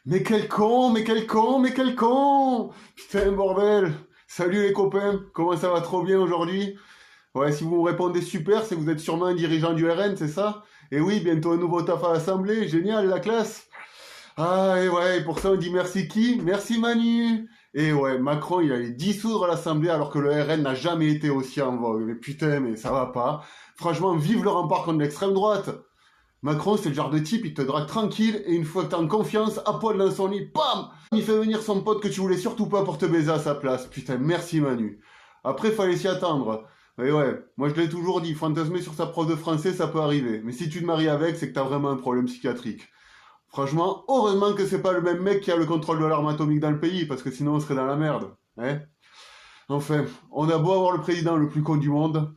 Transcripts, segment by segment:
Mais quel con, mais quel con, mais quel con! Putain, bordel! Salut les copains, comment ça va trop bien aujourd'hui? Ouais, si vous me répondez super, c'est que vous êtes sûrement un dirigeant du RN, c'est ça? Et oui, bientôt un nouveau taf à l'Assemblée, génial la classe! Ah, et ouais, et pour ça on dit merci qui? Merci Manu! Et ouais, Macron il allait dissoudre l'Assemblée alors que le RN n'a jamais été aussi en vogue. Mais putain, mais ça va pas. Franchement, vive le rempart contre l'extrême droite! Macron, c'est le genre de type, il te drague tranquille, et une fois que t'es en confiance, à poil dans son lit, bam! Il fait venir son pote que tu voulais surtout pas pour te baiser à sa place. Putain, merci Manu. Après, fallait s'y attendre. Mais ouais, moi je l'ai toujours dit, fantasmer sur sa prof de français, ça peut arriver. Mais si tu te maries avec, c'est que t'as vraiment un problème psychiatrique. Franchement, heureusement que c'est pas le même mec qui a le contrôle de l'arme atomique dans le pays, parce que sinon on serait dans la merde. Hein? Enfin, on a beau avoir le président le plus con du monde,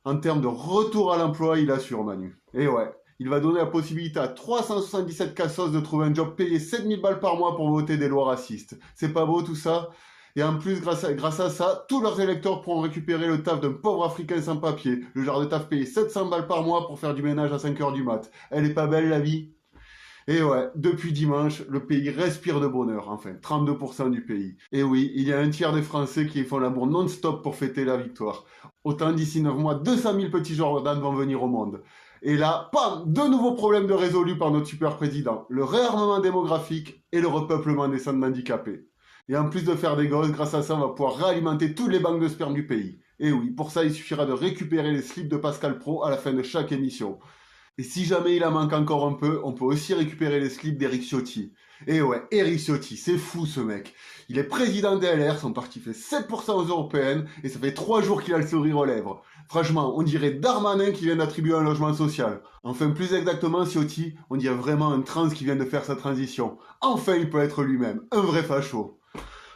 en termes de retour à l'emploi, il assure Manu. Et ouais, il va donner la possibilité à 377 cassos de trouver un job payé 7000 balles par mois pour voter des lois racistes. C'est pas beau tout ça? Et en plus, grâce à ça, tous leurs électeurs pourront récupérer le taf d'un pauvre Africain sans papier. Le genre de taf payé 700 balles par mois pour faire du ménage à 5 heures du mat. Elle est pas belle la vie? Et ouais, depuis dimanche, le pays respire de bonheur, enfin 32% du pays. Et oui, il y a un tiers des Français qui font l'amour non-stop pour fêter la victoire. Autant d'ici 9 mois, 200 000 petits Jordan vont venir au monde. Et là, pam, deux nouveaux problèmes de résolus par notre super président. Le réarmement démographique et le repeuplement des centres handicapés. Et en plus de faire des gosses, grâce à ça, on va pouvoir réalimenter toutes les banques de sperme du pays. Et oui, pour ça, il suffira de récupérer les slips de Pascal Pro à la fin de chaque émission. Et si jamais il en manque encore un peu, on peut aussi récupérer les slips d'Eric Ciotti. Et ouais, Eric Ciotti, c'est fou ce mec. Il est président des LR, son parti fait 7% aux européennes, et ça fait 3 jours qu'il a le sourire aux lèvres. Franchement, on dirait Darmanin qui vient d'attribuer un logement social. Enfin, plus exactement, Ciotti, on dirait vraiment un trans qui vient de faire sa transition. Enfin, il peut être lui-même, un vrai facho.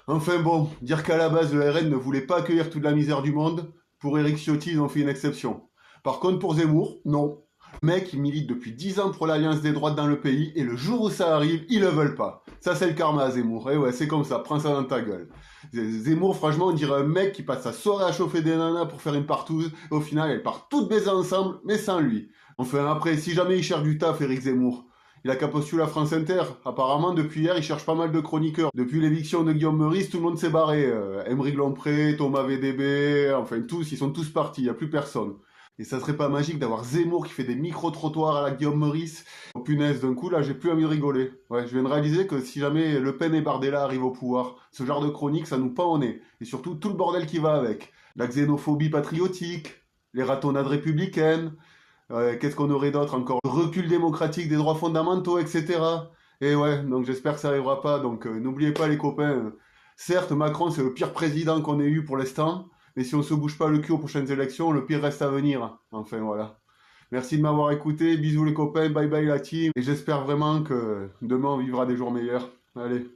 Enfin bon, dire qu'à la base, le RN ne voulait pas accueillir toute la misère du monde, pour Eric Ciotti, ils ont fait une exception. Par contre, pour Zemmour, non. Le mec, il milite depuis 10 ans pour l'alliance des droites dans le pays, et le jour où ça arrive, ils le veulent pas. Ça, c'est le karma, Zemmour. Et ouais, c'est comme ça, prends ça dans ta gueule. Zemmour, franchement, on dirait un mec qui passe sa soirée à chauffer des nanas pour faire une partouze, et au final, elles partent toutes baiser ensemble, mais sans lui. Enfin, après, si jamais il cherche du taf, Eric Zemmour, il a qu'à postuler à France Inter. Apparemment, depuis hier, il cherche pas mal de chroniqueurs. Depuis l'éviction de Guillaume Meurice, tout le monde s'est barré. Emery Lompré, Thomas VDB, enfin tous, ils sont tous partis, il n'y a plus personne. Et ça serait pas magique d'avoir Zemmour qui fait des micro-trottoirs à la Guillaume Meurice? Oh punaise, d'un coup, là, j'ai plus envie de rigoler. Ouais, je viens de réaliser que si jamais Le Pen et Bardella arrivent au pouvoir, ce genre de chronique, ça nous pend au nez. Et surtout, tout le bordel qui va avec. La xénophobie patriotique, les ratonnades républicaines, qu'est-ce qu'on aurait d'autre encore? Le recul démocratique des droits fondamentaux, etc. Et ouais, donc j'espère que ça arrivera pas. Donc n'oubliez pas les copains, certes Macron c'est le pire président qu'on ait eu pour l'instant, mais si on se bouge pas le cul aux prochaines élections, le pire reste à venir. Enfin voilà. Merci de m'avoir écouté, bisous les copains, bye bye la team, et j'espère vraiment que demain on vivra des jours meilleurs. Allez.